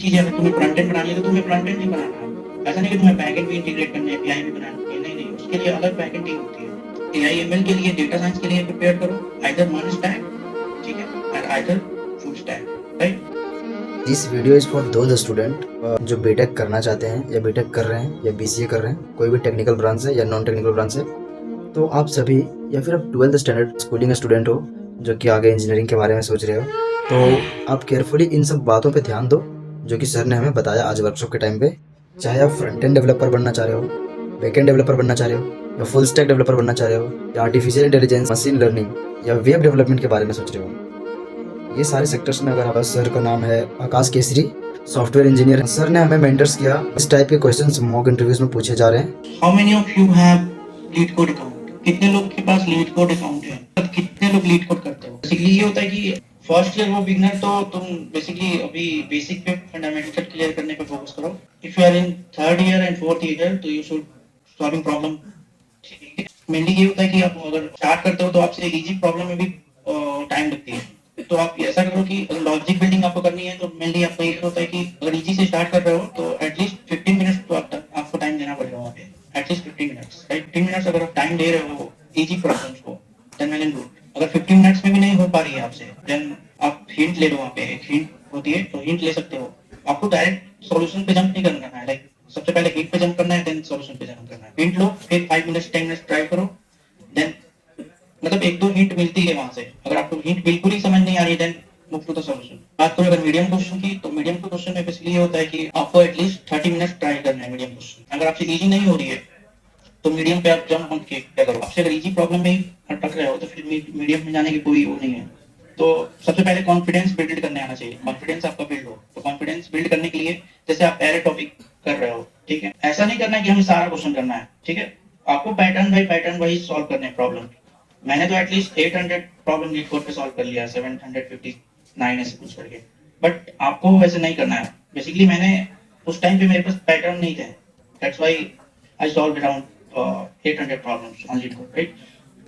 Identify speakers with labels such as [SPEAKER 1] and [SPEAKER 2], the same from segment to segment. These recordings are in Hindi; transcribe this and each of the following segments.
[SPEAKER 1] चीज़ है, अगर तुम्हें फ्रंट एंड बनानी है तो तुम्हें फ्रंट एंड ही बनाना है। ऐसा नहीं कि तुम्हें बैक एंड भी इंटीग्रेट करना है, एपीआई भी बनानी है, नहीं नहीं, उसके लिए अलग बैक एंड टीम होती है। एआई एमएल के लिए, डेटा साइंस के लिए प्रिपेयर करो, आइदर वन स्टैक, ठीक है, और either full stack, right.
[SPEAKER 2] This video is for those student जो बीटेक करना चाहते हैं या बीटेक कर रहे हैं या बीसीए कर रहे हैं, कोई भी टेक्निकल ब्रांच है या नॉन टेक्निकल ब्रांच है। तो आप सभी या फिर आप 12th स्टैंडर्ड स्कूलिंग स्टूडेंट हो जो कि आगे इंजीनियरिंग के बारे में सोच रहे हो, तो आप केयरफुली इन सब बातों पे ध्यान दो जो कि सर ने हमें बताया आज वर्कशॉप के टाइम पे। चाहे आप फ्रंट एंड डेवलपर बनना चाह रहे हो, बैक एंड डेवलपर बनना चाह रहे हो, या फुल स्टैक डेवलपर बनना चाह रहे हो, या आर्टिफिशियल इंटेलिजेंस, मशीन लर्निंग या वेब डेवलपमेंट के बारे में सोच रहे हो, ये सारे सेक्टर्स में अगर आप, सर का नाम है आकाश केसरी, सॉफ्टवेयर इंजीनियर। सर ने हमें मेंटर्स किया, इस टाइप के क्वेश्चंस मॉक इंटरव्यूज में पूछे जा रहे हैं।
[SPEAKER 1] How many of you have leet code account? कितने लोग के पास लीड कोड अकाउंट है? अब कितने लोग लीड कोड करते हो? बेसिकली ये होता है कि फर्स्ट ईयर वो बिगनर, तो तुम बेसिकली अभी बेसिक पे फंडामेंटल क्लियर करने पे फोकस करो। If you are in third year and fourth year तो you should solving problem. Mainly ये होता है कि आप अगर स्टार्ट करते हो तो आपसे इजी प्रॉब्लम में भी टाइम लगती है। तो आप ऐसा करो कि अगर लॉजिक बिल्डिंग आपको करनी है तो मेनली आपको ये होता है कि अगर इजी से स्टार्ट कर रहे हो तो एटलीस्ट 15 मिनट्स तो आपको टाइम देना पड़ेगा वहाँ पे, एटलीस्ट 15 मिनट्स, राइट। 15 मिनट्स अगर आप टाइम दे रहे हो इजी प्रॉब्लम्स को, देन वेल एंड गुड। अगर 15 मिनट्स में भी नहीं हो पा रही है आपसे, देन आप हिंट ले लो, वहाँ पे एक हिंट होती है तो हिंट ले सकते हो। आपको डायरेक्ट सॉल्यूशन पे जंप नहीं करना है, लाइक सबसे पहले हिंट पे जंप करना है, देन सॉल्यूशन पे जंप करना है। हिंट लो, फिर 5 मिनट्स 10 मिनट्स ट्राई करो, देन मतलब एक दो हिंट मिलती है वहां से। अगर आपको हिंट बिल्कुल ही समझ नहीं आ रही, then move to the solution. बात करो अगर मीडियम क्वेश्चन की, तो मीडियम क्वेश्चन में बेसिकली ये होता है कि आपको एटलीस्ट 30 मिनट्स ट्राई करना है मीडियम क्वेश्चन। अगर आपसे इजी नहीं हो रही है तो मीडियम पे आप जंप मत के क्या करो, आपसे अगर इजी प्रॉब्लम में ही अटक रहे हो तो फिर मीडियम में जाने की कोई वो नहीं है। तो सबसे पहले कॉन्फिडेंस बिल्ड करने आना चाहिए, कॉन्फिडेंस आपका बिल्ड हो। तो कॉन्फिडेंस बिल्ड करने के लिए जैसे आप पहले टॉपिक कर रहे हो, ठीक है, ऐसा नहीं करना है कि हमें सारा क्वेश्चन करना है, ठीक है। आपको पैटर्न बाई सॉल्व करने हैं प्रॉब्लम। मैंने तो एटलीस्ट 800 प्रॉब्लम लीड कोड पे सॉल्व कर लिया, 759 ऐसे कुछ करके। बट आपको वैसे नहीं करना है। बेसिकली मैंने उस टाइम पे मेरे पास पैटर्न नहीं थे, that's why I solve around 800 problems on leet code, right.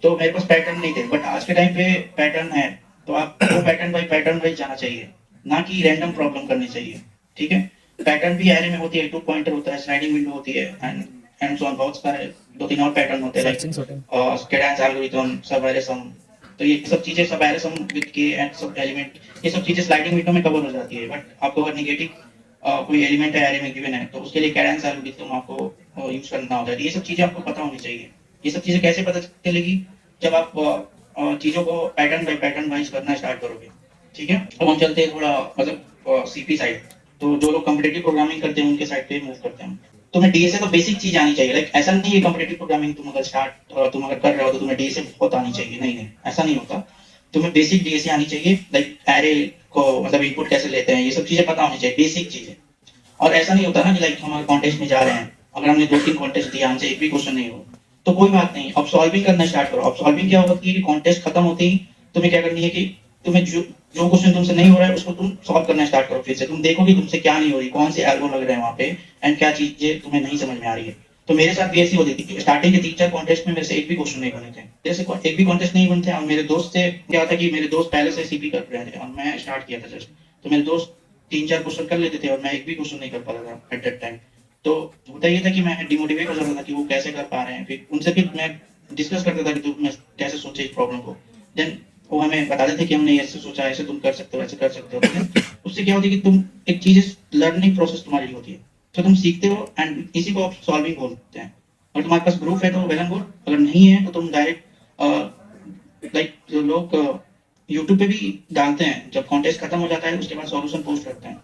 [SPEAKER 1] तो मेरे पास पैटर्न नहीं थे, बट आज के टाइम पे पैटर्न है। तो आपको पैटर्न वाइज जाना चाहिए, ना कि रैंडम प्रॉब्लम करनी चाहिए, ठीक है। पैटर्न भी एरे में होती है, टू पॉइंटर होता है, स्लाइडिंग विंडो होती है, एंड सो ऑन, बहुत सारे दो तीन और पैटर्न होते हैं, लाइक कैडेंस एल्गोरिथम, सबएरिसम। तो ये सब चीजें सबएरिसम विद के एंड सब एलिमेंट, ये सब चीजें स्लाइडिंग विंडो में कवर हो जाती है। बट आपको अगर नेगेटिव कोई एलिमेंट है एरे में गिवन है तो उसके लिए कैडेंस एल्गोरिथम आपको यूज करना होता है। ये सब चीजें आपको पता होनी चाहिए। ये सब चीजें कैसे पता चलेगी? जब आप चीजों को पैटर्न बाय पैटर्न वाइज करना स्टार्ट करोगे, ठीक है। अब हम चलते हैं थोड़ा मतलब सीपी साइड। तो जो लोग कॉम्पिटिटिव प्रोग्रामिंग करते हैं उनके साइड पे मूव करते हैं। तुम्हें डीएसए तो बेसिक चीज आनी चाहिए, लाइक ऐसा नहीं है कॉम्पिटिटिव प्रोग्रामिंग तुम अगर कर रहे हो तो तुम्हें डीएसए बहुत आनी चाहिए, नहीं नहीं, ऐसा नहीं होता। तुम्हें बेसिक डीएसए आनी चाहिए, लाइक एरे को मतलब इनपुट कैसे लेते हैं, ये सब चीजें पता होनी चाहिए, बेसिक चीजें। और ऐसा नहीं होता ना कि लाइक हम कॉन्टेस्ट में जा रहे हैं, अगर हमने 2-3 कॉन्टेस्ट दिया, हमसे एक भी क्वेश्चन नहीं हो तो कोई बात नहीं, अब सॉल्विंग करना स्टार्ट करो। अब सॉल्विंग क्या होती है कि कॉन्टेस्ट खत्म होते ही तुम्हें क्या करनी है कि तुम्हें जो क्वेश्चन तुमसे नहीं हो रहा है उसको तुम सॉल्व करना स्टार्ट करो। फिर से तुम देखो कि तुमसे क्या नहीं हो रही, कौन से एल्गो लग रहे हैं वहां पे, एंड क्या चीजें तुम्हें नहीं समझ में आ रही है। तो मेरे साथ भी ऐसी होती थी कि स्टार्टिंग के 3-4 कॉन्टेस्ट में मेरे से एक भी क्वेश्चन नहीं बने थे, जैसे एक भी कॉन्टेस्ट नहीं बनते। और मेरे दोस्त से क्या था कि मेरे दोस्त पहले से सीपी कर रहे थे और मैं स्टार्ट किया था जस्ट, तो मेरे दोस्त 3-4 क्वेश्चन कर लेते थे और मैं एक भी क्वेश्चन नहीं कर पा रहा था एट दैट टाइम। तो होता ये था कि मैं डिमोटिवेट हो जाता था कि वो कैसे कर पा रहे हैं। फिर उनसे भी मैं डिस्कस करता था कि तुम कैसे सोचे इस प्रॉब्लम को, देन वो हमें बताते थे कि हमने ऐसे सोचा, ऐसे तुम कर सकते हो, ऐसे कर सकते हो। उससे क्या होती है कि तुम एक चीज, लर्निंग प्रोसेस तुम्हारी होती है, तो तुम सीखते हो एंड इसी को आप सॉल्विंग बोलते हैं। और तुम्हारे पास प्रूफ है तो वेल एंड गुड, अगर नहीं है तो तुम डायरेक्ट लाइक जो लोग यूट्यूब पे भी डालते हैं, जब कॉन्टेस्ट खत्म हो जाता है उसके बाद सॉल्यूशन पोस्ट करते हैं,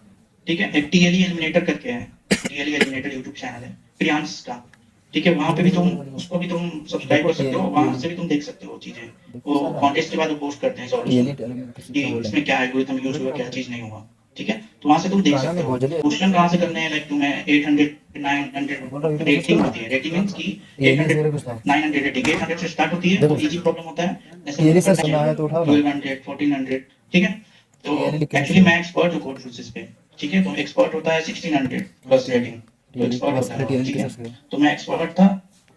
[SPEAKER 1] ठीक है। एक टीएलई एलिमिनेटर करके है, टीएलई एलिमिनेटर यूट्यूब चैनल है प्रियांश का, ठीक है। वहां पे भी तुम उसको भी तुम सब्सक्राइब कर सकते हो, वहां से भी तुम देख सकते हो चीजें। वो कॉन्टेस्ट के बाद वो पोस्ट करते हैं सॉल्यूशन कि इसमें क्या एल्गोरिथम यूज हुआ, क्या चीज नहीं हुआ, ठीक है। तो वहां से तुम देख सकते हो क्वेश्चन कहां से करने हैं। लाइक तुम्हें 800 900 रेटिंग होती है, रेटिंग मींस की 800 900 रेटिंग, 800 से स्टार्ट होती है, वो इजी प्रॉब्लम होता है, जैसे 1200 1400, ठीक है। तो एक्चुअली मैं एक्सपर्ट हूँ कोड फोर्सेस पे, ठीक है। तो एक्सपर्ट होता है 1600 प्लस रेटिंग, तो एक्सपर्ट होता है, ठीक है। तो मैं एक्सपर्ट था,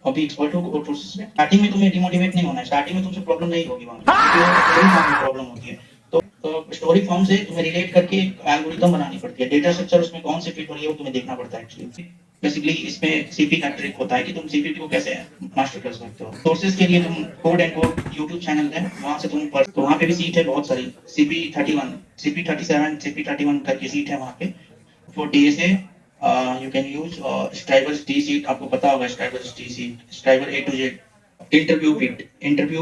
[SPEAKER 1] अभी एक्सपर्ट हूँ कोड फोर्सेस में। स्टार्टिंग में तुम्हें डिमोटिवेट नहीं होना है, स्टार्टिंग में तुमसे प्रॉब्लम नहीं होगी वहां पे, क्योंकि वो प्रॉब्लम होती है। तो स्टोरी फॉर्म से तुम्हें रिलेट करके एक एल्गोरिथम बनानी पड़ती है। डेटा स्ट्रक्चर उसमें कौन से फिट हो रही है वो तुम्हें देखना पड़ता है एक्चुअली। बेसिकली इसमें सीपी का ट्रिक होता है कि तुम सीपी को कैसे मास्टर कर सकते हो। सोर्सेज के लिए तुम code and code YouTube channel है, वहां से तुम पढ़, तो वहां पे भी सीट है बहुत सारी। CP31, CP37, CP31 करके सीट है वहां पे for DSA. You can use Striver D sheet, आपको पता होगा Striver D sheet, Striver A to Z। Interview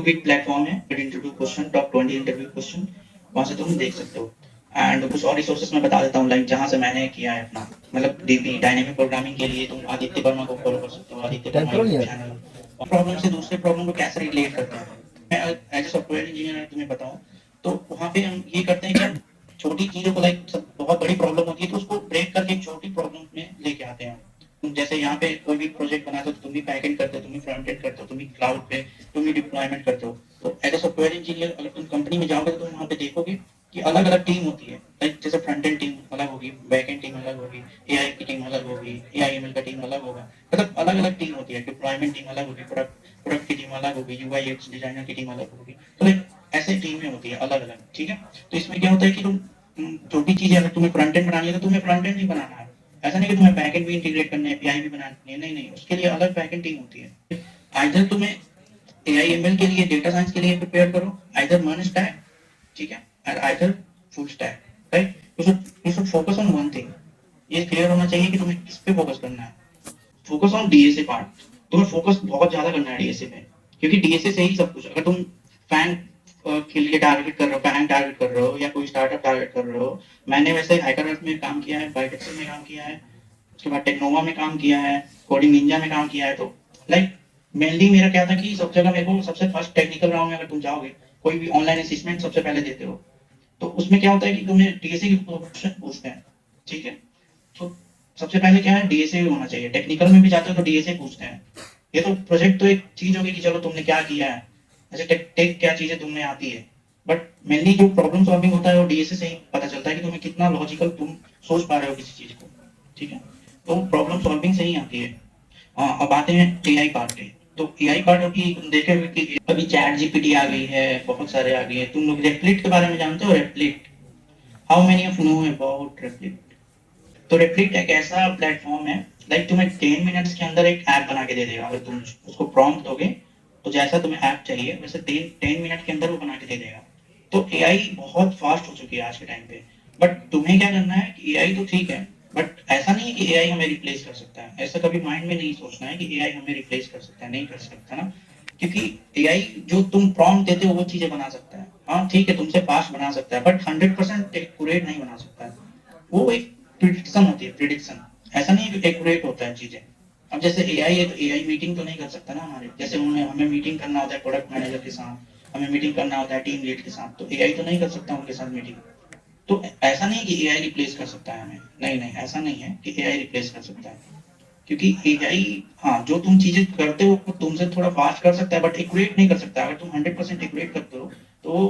[SPEAKER 1] bit platform है, interview question, top 20 interview question वहां से तुम देख सकते हो। एंड कुछ और रिसोर्सेस मैं बता देता हूँ, लाइक जहां से मैंने किया है अपना, मतलब डीपी डायनेमिक प्रोग्रामिंग के लिए तुम आदित्य वर्मा को फॉलो कर सकते हो, आदित्य
[SPEAKER 2] टाइप
[SPEAKER 1] वर्मा
[SPEAKER 2] करो
[SPEAKER 1] यूट्यूब
[SPEAKER 2] यार।
[SPEAKER 1] चैनल। प्रॉब्लम से दूसरे प्रॉब्लम को कैसे रिलेट करते हैं, मैं एज ए सॉफ्टवेयर इंजीनियर तुम्हें बताऊं, तो वहां पे हम ये करते हैं कि हम छोटी चीजों को, लाइक बहुत बड़ी प्रॉब्लम होती है तो उसको ब्रेक करके एक छोटी प्रॉब्लम में लेके आते हैं। जैसे यहाँ पे कोई भी प्रोजेक्ट बनाते हो तो तुम भी बैकएंड करते हो, तुम भी फ्रंट एंड करते हो, तुम भी क्लाउड पे तुम भी डिप्लॉयमेंट करते हो। तो एज ए सॉफ्टवेयर इंजीनियर अगर तुम कंपनी में जाओगे तो तुम वहाँ पे देखोगे कि अलग अलग टीम होती है। लाइक जैसे फ्रंट एंड टीम अलग होगी, बैक एंड टीम अलग होगी, एआई की टीम अलग होगी, एआईएमएल का टीम अलग होगा, मतलब अलग अलग टीम होती है। डिप्लॉयमेंट टीम अलग होगी, प्रोडक्ट की टीम अलग होगी, यूआई डिजाइनर की टीम अलग होगी। तो लाइक ऐसे टीमें होती है अलग अलग, ठीक है। तो इसमें क्या होता है कि जो भी चीजें अगर तुम्हें फ्रंट एंड बनानी है तो तुम्हें फ्रंट एंड ही बनाना है। ऐसा नहीं कि तुम्हें बैकएंड भी इंटीग्रेट करना है, एपीआई भी बनानी है, नहीं नहीं, उसके लिए अलग बैकएंड टीम होती है। आइदर तुम्हें एआईएमएल के लिए, डेटा साइंस के लिए प्रिपेयर करो, आइदर वन स्टैक, ठीक है, और either full stack, right. You should focus on one thing. ये क्लियर होना चाहिए कि तुम्हें किस पे फोकस करना है। फोकस ऑन डीएसए पार्ट, तुम्हें फोकस बहुत ज्यादा करना है डीएसए पे, क्योंकि डीएसए से ही सब कुछ। अगर तुम फैन के लिए टारगेट कर रहे हो, फैन टारगेट कर रहे हो, या कोई स्टार्टअप टारगेट कर रहे हो, मैंने वैसे हैकरनेट में काम किया है, बायोटेक्सल में काम किया है, उसके बाद टेक्नोवा में काम किया है, कोडिंग निंजा में काम किया है। तो लाइक मेनली मेरा क्या था कि सब जगह मेरे को सबसे फर्स्ट टेक्निकल राउंड में अगर तुम जाओगे, कोई भी ऑनलाइन असेसमेंट सबसे पहले देते हो, तो उसमें क्या होता है कि तुम्हें डीएसए के क्वेश्चन पूछते हैं, ठीक है। तो सबसे पहले क्या है, डीएसए होना चाहिए। टेक्निकल में भी जाते हो तो डीएसए पूछते हैं। ये तो प्रोजेक्ट तो एक चीज होगी कि चलो तुमने क्या किया है, ऐसे टेक क्या चीजें तुम्हें आती है, बट मेनली जो प्रॉब्लम सॉल्विंग होता है वो डीएसए से ही पता चलता है कि तुम्हें कितना लॉजिकल तुम सोच पा रहे हो किसी चीज को, ठीक है। तो प्रॉब्लम सॉल्विंग से ही आती है। हाँ, अब आते हैं एआई पार्ट पे। तो एआई पार्ट अभी तुम देखे होगे कि अभी चैट जीपीटी आ गई है, बहुत सारे आ गए हैं। तुम लोग रेप्लिट के बारे में जानते हो? Replit, how many of know about Replit? तो रेप्लिट एक ऐसा प्लेटफॉर्म है, लाइक तुम्हें 10 मिनट्स के अंदर एक ऐप बना के दे देगा। अगर तुम उसको प्रॉम्प्ट दोगे तो जैसा तुम्हें ऐप चाहिए वैसे 10 मिनट के अंदर वो बना के दे देगा। तो एआई बहुत फास्ट हो चुकी है आज के टाइम पे। बट तुम्हें क्या करना है कि एआई तो ठीक है, बट ऐसा नहीं है कि एआई हमें रिप्लेस कर सकता है। ऐसा कभी माइंड में नहीं सोचना है कि एआई हमें रिप्लेस कर सकता है, नहीं कर सकता ना। क्योंकि एआई जो तुम प्रॉम्प्ट देते हो वो चीजें बना सकता है, हाँ ठीक है, तुमसे फास्ट बना सकता है, बट 100% एक्यूरेट नहीं बना सकता है। वो एक प्रिडिक्शन होती है, प्रिडिक्शन। ऐसा नहीं है कि एक्यूरेट होता है चीजें। अब जैसे एआई है तो एआई मीटिंग तो नहीं कर सकता ना हमारे जैसे। उन्हें हमें मीटिंग करना होता है प्रोडक्ट मैनेजर के साथ, हमें मीटिंग करना होता है टीम लीड के साथ, तो एआई तो नहीं कर सकता उनके साथ मीटिंग। तो ऐसा नहीं कि एआई रिप्लेस कर सकता है हमें, नहीं नहीं, ऐसा नहीं है कि एआई रिप्लेस कर सकता है। क्योंकि एआई, हाँ, जो तुम चीजें करते हो वो तुमसे थोड़ा फास्ट कर सकता है, बट एक्यूरेट नहीं कर सकता। अगर तुम 100% एक्यूरेट करते हो तो वो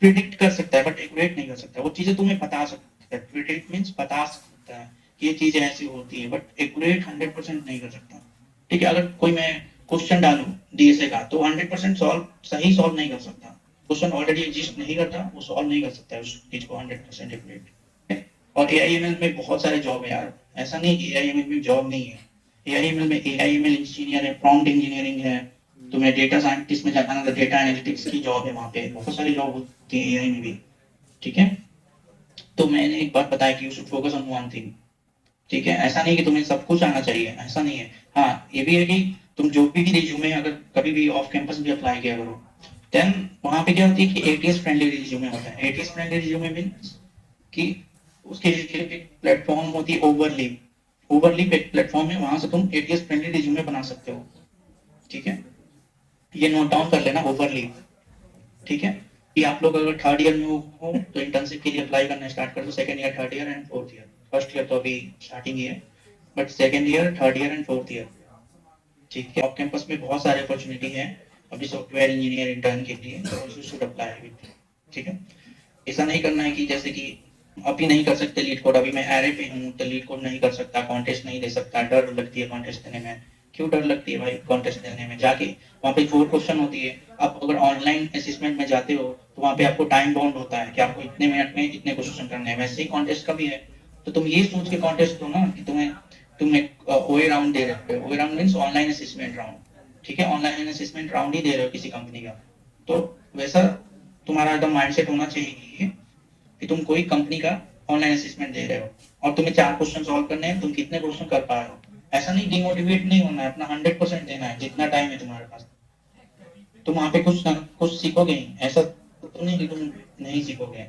[SPEAKER 1] प्रिडिक्ट कर सकता है, बट एक्यूरेट नहीं कर सकता। वो चीजें तुम्हें बता सकता है, प्रिडिक्ट मीन्स बता सकता है कि ये चीजें ऐसी होती है, बट एक्यूरेट 100% नहीं कर सकता। ठीक है, अगर कोई मैं क्वेश्चन डालूं डीएसए का तो 100% सॉल्व नहीं कर सकता। क्वेश्चन ऑलरेडी एग्जिस्ट नहीं करता, वो सॉल्व नहीं कर सकता है उस चीज को 100% एक्यूरेट। और एआईएमएल में बहुत सारे जॉब है यार, ऐसा नहीं कि एआईएमएल में जॉब नहीं है। एआईएमएल में एआईएमएल इंजीनियर है, प्रॉम्प्ट इंजीनियरिंग है, तुम्हें डेटा साइंटिस्ट में जाना है, डेटा एनालिटिक्स की जॉब है, वहाँ पे बहुत सारी जॉब होती है एआई में भी, ठीक है। तो मैंने एक बात बताया कि you should focus on one thing, ठीक है। ऐसा नहीं कि तुम्हें सब कुछ आना चाहिए, ऐसा नहीं है। हाँ, ये भी है कि तुम जो भी रिज्यूमे अगर कभी भी ऑफ कैंपस भी अप्लाई किया करो, देन वहाँ पे क्या होती है कि एटीएस फ्रेंडली रिज्यूमे होता है। एटीएस फ्रेंडली रिज्यूमे मीन्स कि उसके लिए एक प्लेटफॉर्म होती है ओवरलीप। ओवरलीप एक प्लेटफॉर्म है, वहां से तुम एटीएस फ्रेंडली रिज्यूमे बना सकते हो, ठीक है। ये नोट डाउन कर लेना, ओवरलीप, ठीक है। कि आप लोग अगर थर्ड ईयर में हो तो इंटर्नशिप के लिए अप्लाई करना स्टार्ट कर दो, second year, third year and fourth year. First year तो अभी स्टार्टिंग ही है, but second year, third year and fourth year, ठीक है। ऑफ कैंपस में बहुत सारे अपॉर्चुनिटी है अभी सॉफ्टवेयर इंजीनियर इंटर्न के लिए, तो यू शुड अप्लाई, ठीक है। ऐसा नहीं करना है कि जैसे कि अभी नहीं कर सकते लीड कोड, अभी मैं एरे पे हूँ तो लीड कोड नहीं कर सकता, कॉन्टेस्ट नहीं दे सकता, डर लगती है कॉन्टेस्ट देने में। क्यों डर लगती है भाई कॉन्टेस्ट देने में? जाके वहाँ पे 4 क्वेश्चन होती है। आप अगर ऑनलाइन असेसमेंट में जाते हो तो वहाँ पे आपको टाइम बाउंड होता है कि आपको इतने मिनट में इतने क्वेश्चन करने हैं। वैसे ही कॉन्टेस्ट का भी है। तो तुम ये सोच के कॉन्टेस्ट दो ना कि तुम एक ओए राउंड दे रहे हो। ओए round means online assessment round, ठीक है? ऑनलाइन असेसमेंट राउंड ही दे रहे हो किसी कंपनी का। तो वैसा तुम्हारा एकदम माइंडसेट होना चाहिए कि तुम कोई कंपनी का ऑनलाइन असेसमेंट दे रहे हो और तुम्हें 4 क्वेश्चन सॉल्व करने हैं, तुम कितने क्वेश्चन कर पा रहे हो। ऐसा नहीं डिमोटिवेट नहीं होना है, अपना 100% देना है जितना टाइम है तुम्हारे पास। तुम वहाँ पे कुछ ना कुछ सीखोगे ही, ऐसा तो नहीं कि तुम नहीं सीखोगे।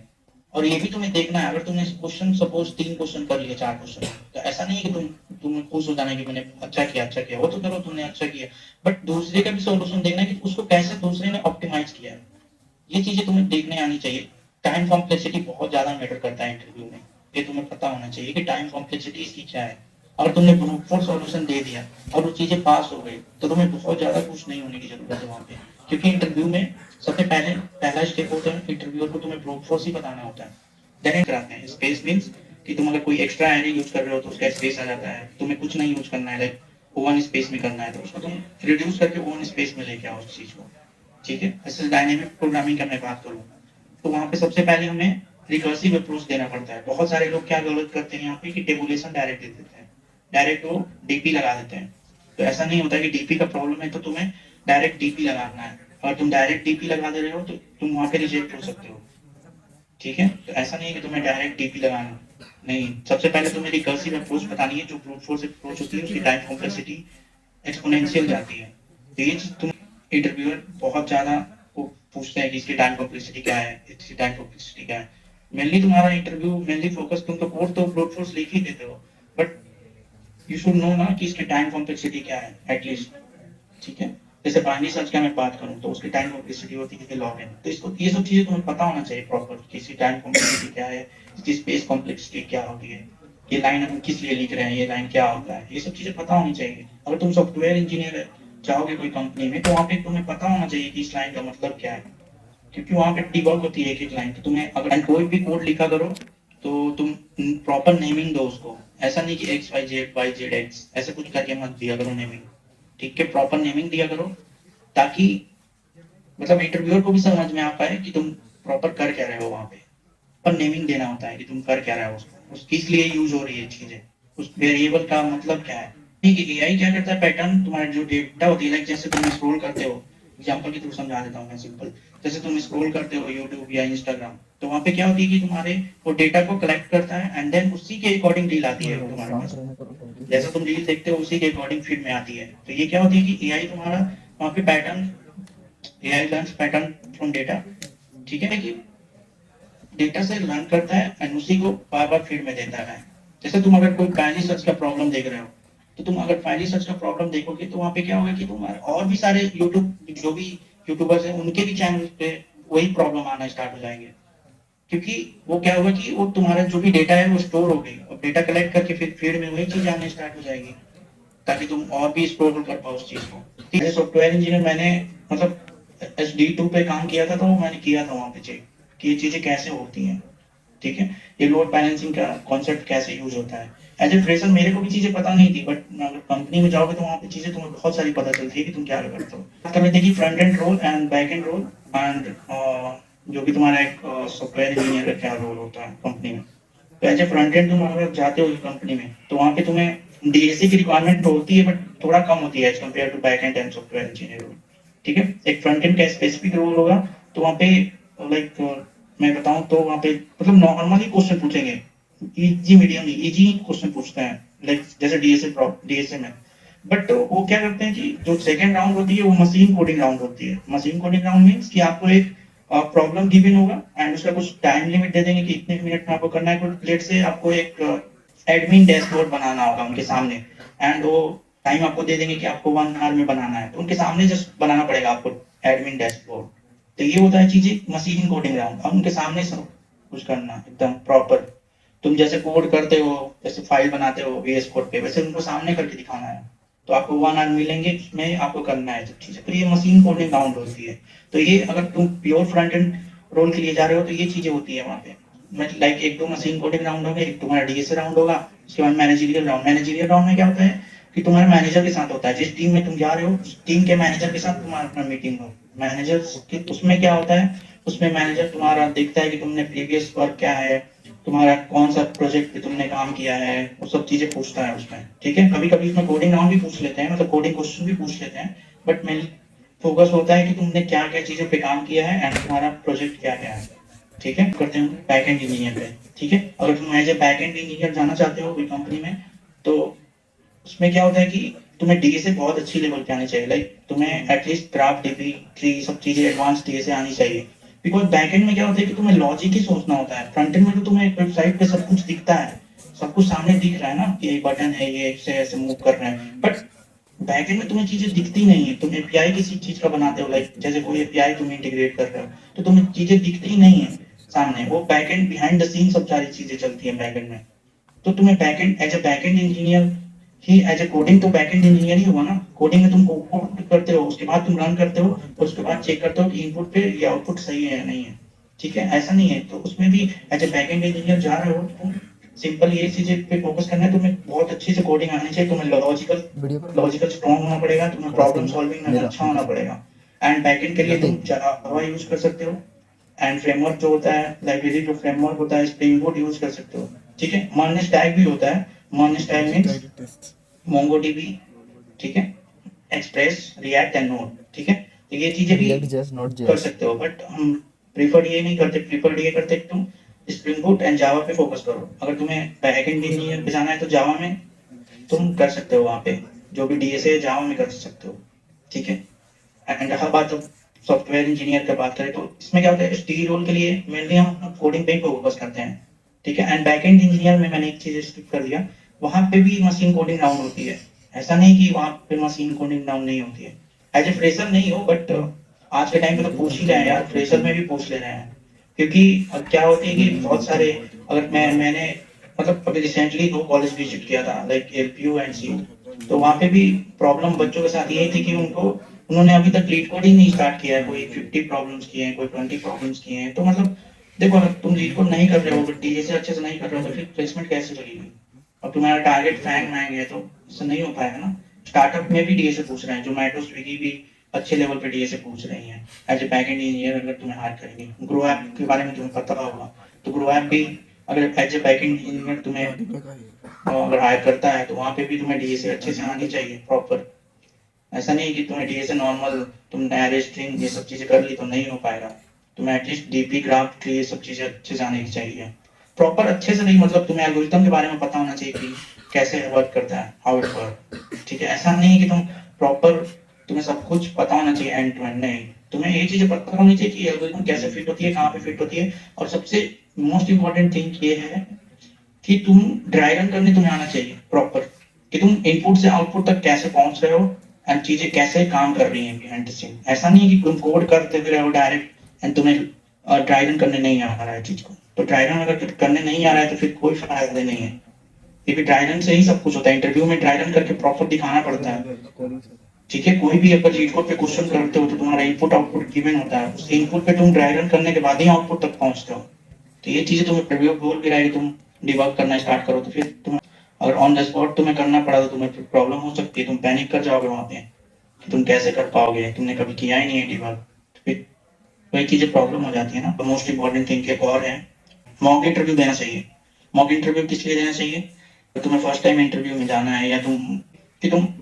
[SPEAKER 1] और ये भी तुम्हें देखना है, अगर तुमने क्वेश्चन सपोज 3 क्वेश्चन कर लिए 4 क्वेश्चन, तो ऐसा नहीं है कि तुम्हें खुश हो जाना है कि मैंने अच्छा किया, वो तो करो तुमने अच्छा किया, बट दूसरे का भी सोल्यूशन देखना है कि उसको कैसे दूसरे ने ऑप्टिमाइज किया है। ये चीजें तुम्हें देखने आनी चाहिए। टाइम कॉम्प्लेक्सिटी बहुत ज्यादा मैटर करता है इंटरव्यू में। ये तुम्हें पता होना चाहिए कि टाइम कॉम्प्लेक्सिटी इसकी क्या है। अगर तुमने ब्रूट फोर्स सॉल्यूशन दे दिया और वो चीजें पास हो गई, तो तुम्हें बहुत ज्यादा खुश नहीं होने की जरूरत है वहाँ पे। क्योंकि इंटरव्यू में सबसे पहला स्टेप होता है, इंटरव्यूअर को तुम्हें ब्रूट फोर्स ही बताना होता है। देन कराते हैं स्पेस मीन्स कि तुम अगर कोई एक्स्ट्रा एरे यूज कर रहे हो तो उसका स्पेस आ जाता है। तुम्हें कुछ नहीं यूज करना है, लाइक ओवन स्पेस में करना है तो उसको तुम रिड्यूस करके ओवन स्पेस में लेके आओ उस चीज को, ठीक है? ऐसे डायनेमिक प्रोग्रामिंग का मैं बात करूँ तो वहाँ पे सबसे पहले हमें रिकर्सिव अप्रोच देना पड़ता है। बहुत सारे लोग क्या गलत करते हैं यहाँ पे कि टेबुलेशन डायरेक्ट दे देते हैं, डायरेक्ट वो डीपी लगा देते हैं। तो ऐसा नहीं होता कि डीपी का प्रॉब्लम है तो तुम्हें डायरेक्ट डीपी लगाना है, और तुम डायरेक्ट डीपी लगा दे रहे हो तो तुम वहाँ पे रिजेक्ट हो सकते हो, ठीक है? तो ऐसा नहीं है कि तुम्हें डायरेक्ट डीपी लगाना, नहीं। सबसे पहले तुम्हें रिकर्सिव अप्रोच बतानी है। जो ब्रूट फोर्स अप्रोच होती है उसकी टाइम कॉम्प्लेक्सिटी एक्सपोनेंशियल जाती है। तो ये चीज तुम इंटरव्यूअर बहुत ज्यादा वो पूछते हैं कि इसकी टाइम कॉम्प्लेक्सिटी क्या है, इसकी टाइम कॉम्प्लेक्सिटी क्या है। मेनली तुम्हारा इंटरव्यू मेनली फोकस, तुम तो कोड तो ब्रूट फोर्स लिख ही देते हो, बट यू शुड नो ना कि इसकी टाइम कॉम्प्लेक्सिटी क्या है एटलीस्ट, ठीक है? जैसे बाइनरी सर्च का मैं बात करूं तो उसकी टाइम कॉम्प्लेक्सिटी होती है लॉग एन। तो इसको ये सब चीजें तुम्हें पता होना चाहिए प्रॉपर कि इसकी टाइम कॉम्प्लेक्सिटी क्या है, इसकी स्पेस कॉम्प्लेक्सिटी क्या होती है, ये लाइन हम किस लिए लिख रहे हैं, ये लाइन क्या होता है, ये सब चीजें पता होनी चाहिए। अगर तुम सॉफ्टवेयर इंजीनियर जाओगे कोई कंपनी में तो वहाँ पे तुम्हें पता होना चाहिए कि इस लाइन का मतलब क्या है, क्योंकि वहाँ पे डिबग होती है एक एक लाइन। तो तुम्हें अगर कोई भी कोड लिखा करो तो तुम प्रॉपर नेमिंग दो उसको। ऐसा नहीं कि एक्स वाई जेड एक्स ऐसे कुछ करके मत दिया करो नेमिंग, ठीक है? प्रॉपर नेमिंग दिया करो ताकि मतलब इंटरव्यूअर को भी समझ में आ पाए कि तुम प्रॉपर कर क्या रहे हो वहाँ पे। पर नेमिंग देना होता है कि तुम कर क्या रहे हो, उसको किस लिए यूज हो रही है चीजें, उस वेरिएबल का मतलब क्या है। ठीक है, एआई क्या करता है, पैटर्न तुम्हारे जो डेटा होती है, लाइक जैसे तुम स्क्रॉल करते हो, एग्जांपल के थ्रू समझा देता हूँ मैं सिंपल। जैसे तुम स्क्रॉल करते हो यूट्यूब या इंस्टाग्राम, तो वहाँ पे क्या होती है कि तुम्हारे वो डेटा को कलेक्ट करता है एंड देन उसी के अकॉर्डिंग रील आती है तुम्हारे पास। जैसा तुम रील देखते हो उसी के अकॉर्डिंग फीड में आती है। तो ये क्या होती है कि एआई तुम्हारा वहाँ पे pattern, AI learns pattern from data, ठीक है? कि डेटा से लर्न करता है एंड उसी को बार बार फीड में देता है। जैसे तुम अगर कोई पहली सर्च का प्रॉब्लम देख रहे हो, तो तुम अगर पहली सर्च का प्रॉब्लम देखोगे तो वहाँ पे क्या होगा कि तुम्हारे और भी सारे यूट्यूब जो भी यूट्यूबर्स हैं उनके भी चैनल पे वही प्रॉब्लम आना स्टार्ट हो जाएंगे। क्योंकि वो क्या होगा कि वो तुम्हारा जो भी डेटा है वो स्टोर हो गई और डेटा कलेक्ट करके फिर फीड में वही चीज आने स्टार्ट हो जाएगी, ताकि तुम और भी एक्सप्लोर कर पाओ उस चीज को। एज सॉफ्टवेयर इंजीनियर मैंने मतलब SD2 पे काम किया था, तो मैंने किया था वहाँ पे चेक कि ये चीजें कैसे होती हैं, ठीक है? ये लोड बैलेंसिंग का कॉन्सेप्ट कैसे यूज होता है। एज ए फ्रेशर मेरे को भी चीजें पता नहीं थी, बट अगर कंपनी में जाओगे तो वहाँ पे चीजें तुम्हें बहुत सारी पता चलती है कि तुम क्या करते हो। बात कर रहे थे कि front end role and back end role and जो भी तुम्हारा एक सॉफ्टवेयर इंजीनियर का क्या रोल होता है कंपनी में। तो एज ए फ्रंट एंड तुम अगर जाते हो कंपनी में तो वहाँ पे तुम्हें डीएसए की रिक्वायरमेंट तो होती है, बट थोड़ा कम होती है as compare to back end and software engineer role, ठीक है? एक फ्रंट एंड का स्पेसिफिक रोल होगा, तो वहाँ पे लाइक मैं बताऊं तो वहाँ पे मतलब नॉर्मली क्वेश्चन पूछेंगे, इजी मीडियम इजी क्वेश्चन पूछते हैं, लाइक जैसे डीएसए में। बट वो क्या करते हैं कि जो सेकंड राउंड होती है वो मशीन कोडिंग राउंड होती है। मशीन कोडिंग राउंड मीन्स कि आपको एक प्रॉब्लम गिवन होगा एंड उसका कुछ टाइम लिमिट दे देंगे कि इतने मिनट में आपको करना है। कुछ लेट से आपको एक एडमिन डैशबोर्ड बनाना होगा उनके सामने, एंड वो टाइम आपको दे देंगे कि आपको 1 आवर में बनाना है, तो उनके सामने जस्ट बनाना पड़ेगा आपको एडमिन डैशबोर्ड। तो ये होता है चीजें मशीन कोडिंग राउंड, अब उनके सामने सब कुछ करना एकदम प्रॉपर। तुम जैसे कोड करते हो, जैसे फाइल बनाते हो VS कोड पे, वैसे उनको सामने करके दिखाना है। तो आपको 1 आवर मिलेंगे, इसमें आपको करना है सब चीजें। तो ये मशीन कोडिंग राउंड होती है। तो ये अगर तुम प्योर फ्रंट एंड रोल के लिए जा रहे हो तो ये चीजें होती है वहाँ पे। लाइक एक दो मशीन कोडिंग राउंड होगा, एक तुम्हारा डीएसए राउंड होगा, उसके बाद मैनेजरियल राउंड। मैनेजरियल राउंड में क्या होता है कि तुम्हारे मैनेजर के साथ होता है, जिस टीम में तुम जा रहे हो उस टीम के मैनेजर के साथ तुम्हारा अपना मीटिंग हो, मैनेजर के उसमें क्या होता है, उसमें मैनेजर तुम्हारा देखता है कि तुमने प्रीवियस वर्क क्या है, तुम्हारा कौन सा प्रोजेक्ट पे तुमने काम किया है, वो सब चीजें पूछता है उसमें। ठीक है, कभी कभी उसमें कोडिंग राउंड भी पूछ लेते हैं, मतलब कोडिंग क्वेश्चन भी पूछ लेते हैं, बट मेनली फोकस होता है कि तुमने क्या क्या चीजों पे काम किया है एंड तुम्हारा प्रोजेक्ट क्या क्या है। ठीक है, करते हैं बैक एंड इंजीनियर पे। ठीक है, अगर तुम as a back end engineer जाना चाहते हो कोई कंपनी में, तो उसमें क्या होता है कि तुम्हें डीएसए बहुत अच्छी लेवल पे आनी चाहिए, लाइक तुम्हें एटलीस्ट ग्राफ डीबी ट्री सब चीजें एडवांस डीएसए आनी चाहिए। बिकॉज बैकएंड में क्या होता है कि तुम्हें लॉजिक ही सोचना होता है, फ्रंट एंड में तो तुम्हें वेबसाइट पे सब कुछ दिखता है, सब कुछ सामने दिख रहा है ना कि ये बटन है, ये ऐसे ऐसे मूव कर रहे हैं, बट बैकएंड में तुम्हें चीजें दिखती नहीं है। तुम एपीआई किसी चीज का बनाते हो, लाइक जैसे कोई एपीआई तुम इंटीग्रेट कर रहे हो, तो तुम्हें चीजें दिखती ही नहीं है सामने, वो बैकएंड बिहाइंड द सीन सब सारी चीजें चलती है बैकएंड में। तो तुम्हें backend as a backend engineer ही, एज ए कोडिंग तो बैकएंड इंजीनियर ही हुआ ना। कोडिंग में तुम कोड करते हो, उसके बाद तुम रन करते हो, और उसके बाद चेक करते हो कि इनपुट पे ये आउटपुट सही है या नहीं है। ठीक है, ऐसा नहीं है, तो उसमें भी एज ए बैकएंड इंजीनियर जा रहे हो तुम, सिंपल ये चीजें पे फोकस करना है, तुम्हें बहुत अच्छी से कोडिंग आनी चाहिए, तुम्हें लॉजिकल
[SPEAKER 2] वीडियो पर
[SPEAKER 1] लॉजिकल स्ट्रॉन्ग होना पड़ेगा, तुम्हें
[SPEAKER 2] आवाज
[SPEAKER 1] प्रॉब्लम
[SPEAKER 2] कम है
[SPEAKER 1] सॉल्विंग में
[SPEAKER 2] मेरा
[SPEAKER 1] अच्छा होना पड़ेगा। एंड बैकएंड के लिए
[SPEAKER 2] गलती
[SPEAKER 1] तुम जावा यूज कर सकते हो, एंड फ्रेमवर्क जो होता है, लाइब्रेरी जो फ्रेमवर्क होता है, स्प्रिंग बूट यूज कर सकते हो। ठीक है, मर्न स्टैक भी होता है, मर्न स्टैक मीन्स मोंगोडीबी। ठीक है, एक्सप्रेस, रिएक्ट एंड नोड। ठीक है, तो ये चीजें भी
[SPEAKER 2] रिएक्ट जेएस नोट
[SPEAKER 1] कर
[SPEAKER 2] जेएस
[SPEAKER 1] सकते हो, बट हम प्रीफर्ड ये नहीं करते, प्रीफर्ड ये करते कि तुम स्प्रिंग बूट एंड जावा पे फोकस करो। अगर तुम्हें बैकएंड इंजीनियर पे जाना है तो जावा में तुम कर सकते हो, वहां पे जो भी डीएसए जावा में कर सकते हो। ठीक है, एंड रहा बात अब सॉफ्टवेयर इंजीनियर की बात करें, तो इसमें क्या होता है, डी रोल के लिए मेनली हम कोडिंग पे ही फोकस करते हैं। ठीक है, एंड बैकएंड इंजीनियर में मैंने एक चीज स्किप कर दिया, वहां पे भी मशीन कोडिंग राउंड होती है। ऐसा नहीं कि वहां पे मशीन कोडिंग राउंड नहीं होती है, एज ए फ्रेशर नहीं हो, बट आज के टाइम पे तो पूछ ही रहे हैं यार, फ्रेशर में भी पूछ ले रहे हैं। क्योंकि अब क्या होती है कि बहुत सारे, अगर मैंने मतलब अभी रिसेंटली 2 कॉलेज विजिट किया था, लाइक एलपीयू एंड सीयू, तो वहाँ पे भी प्रॉब्लम बच्चों के साथ यही थी कि उन्होंने अभी तक लीड कोड ही नहीं स्टार्ट किया है, कोई 50 प्रॉब्लम्स किए हैं, कोई 20 प्रॉब्लम्स किए हैं। तो मतलब देखो, अगर तुम लीड कोड नहीं कर रहे हो, अगर डीए से अच्छे से नहीं कर रहे हो, तो फिर प्लेसमेंट कैसे लगेगी? अब तुम्हारा टारगेट फैंग मैंग है, तो इससे नहीं हो पाएगा ना। स्टार्टअप में भी डीए से पूछ रहे हैं, जोमेटो स्विगी भी अच्छे लेवल पे डीए से पूछ रही हैं एज ए बैकएंड इंजीनियर, अगर तुम्हें हायर करेंगे। ग्रो ऐप के बारे में तुम्हें पता होगा, तो ग्रो ऐप भी अगर एज ए बैकएंड इंजीनियर तुम्हें अगर हायर करता है, तो वहाँ पे भी तुम्हें डीए से अच्छे से आनी चाहिए प्रॉपर। ऐसा नहीं कि तुम्हें डीए से नॉर्मल तुम एरे स्ट्रिंग ये सब चीजें कर ली तो नहीं हो पाएगा। तुम्हें एटलीस्ट डीपी ग्राफ ट्री ये सब चीजें अच्छे से आने की चाहिए, प्रॉपर अच्छे से नहीं, मतलब तुम्हें एल्गोरिथम के बारे में पता होना चाहिए कि कैसे वर्क करता है, हाउ इट वर्क। ठीक है, ऐसा नहीं कि तुम प्रॉपर, तुम्हें सब कुछ पता होना चाहिए एंड टू एंड, नहीं, तुम्हें ये चीजें पता होनी चाहिए कि एल्गोरिथम कैसे फिट होती है, कहाँ पे फिट होती है, और सबसे मोस्ट इंपॉर्टेंट थिंग ये है कि तुम ड्राई रन करने तुम्हें आना चाहिए प्रॉपर, कि तुम इनपुट से आउटपुट तक कैसे पहुंच रहे हो एंड चीजें कैसे काम कर रही हैं बिहाइंड द सीन। ऐसा नहीं है कि तुम कोड करते रहे हो डायरेक्ट एंड तुम्हें ड्राई रन करने नहीं आ रहा है चीज को। तो ड्राई रन अगर करने नहीं आ रहा है तो फिर कोई फायदा नहीं है, क्योंकि ड्राई रन से ही सब कुछ होता है। इंटरव्यू में ड्राई रन करके प्रॉपर दिखाना पड़ता है। ठीक है, कोई भी अगर लीड कोड पे क्वेश्चन करते हो तो तुम्हारा इनपुट आउटपुट गिवन होता है, उस इनपुट पे तुम ड्राई रन करने के बाद ही आउटपुट तक पहुंचते हो। तो ये चीजें तुम्हें प्रीव्यू बोल भी रहा है कि तुम डिबग करना स्टार्ट करो, तो फिर तुम अगर ऑन द स्पॉट तुम्हें करना पड़ा तो तुम्हें फिर प्रॉब्लम हो सकती है, तुम पैनिक कर जाओगे वहां पे कि तुम कैसे कर पाओगे, तुमने कभी किया ही नहीं है डिबग, तो फिर वही चीजें प्रॉब्लम हो जाती है ना। तो मोस्ट इंपॉर्टेंट थिंग एक और है, मॉक इंटरव्यू देना चाहिए। मॉक इंटरव्यू किस लिए देना चाहिए? तो तुम्हें फर्स्ट टाइम इंटरव्यू में जाना है, या तुम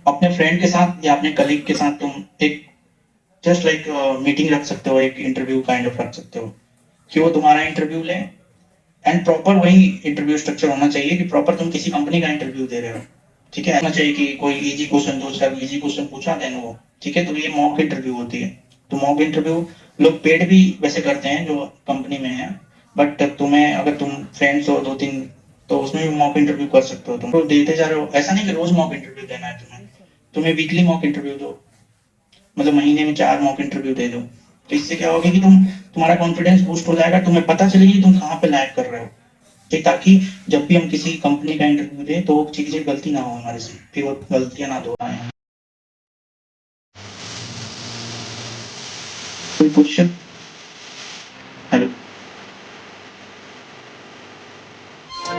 [SPEAKER 1] अपने फ्रेंड के साथ या अपने कलीग के साथ तुम एक जस्ट लाइक मीटिंग रख सकते हो, एक इंटरव्यू काइंड ऑफ रख सकते हो कि वो तुम्हारा इंटरव्यू ले। एंड प्रॉपर वही इंटरव्यू स्ट्रक्चर होना चाहिए कि प्रॉपर तुम किसी कंपनी का इंटरव्यू दे रहे हो। ठीक है, होना चाहिए कि कोई इजी क्वेश्चन, दो चार इजी क्वेश्चन पूछा देन वो। ठीक है, तो ये मॉक इंटरव्यू होती है। तो मॉक इंटरव्यू लोग पेड भी वैसे करते हैं जो कंपनी में है, बट तुम्हें अगर तुम फ्रेंड्स हो 2-3, तो उसमें भी मॉक इंटरव्यू कर सकते हो। तुम तो देते जा रहे हो, ऐसा नहीं कि रोज मॉक इंटरव्यू देना है तुम्हें, तुम्हें वीकली मॉक इंटरव्यू दो, मतलब महीने में 4 मॉक इंटरव्यू दे दो। तो इससे क्या होगा कि तुम्हारा कॉन्फिडेंस बूस्ट हो जाएगा, तुम्हें पता चलेगी तुम कहाँ पे लैग कर रहे हो। ठीक, ताकि जब भी हम किसी कंपनी का इंटरव्यू दें तो वो चीजें गलती ना हो हमारे से, फिर वो गलतियां ना दोहराएं। कोई क्वेश्चन?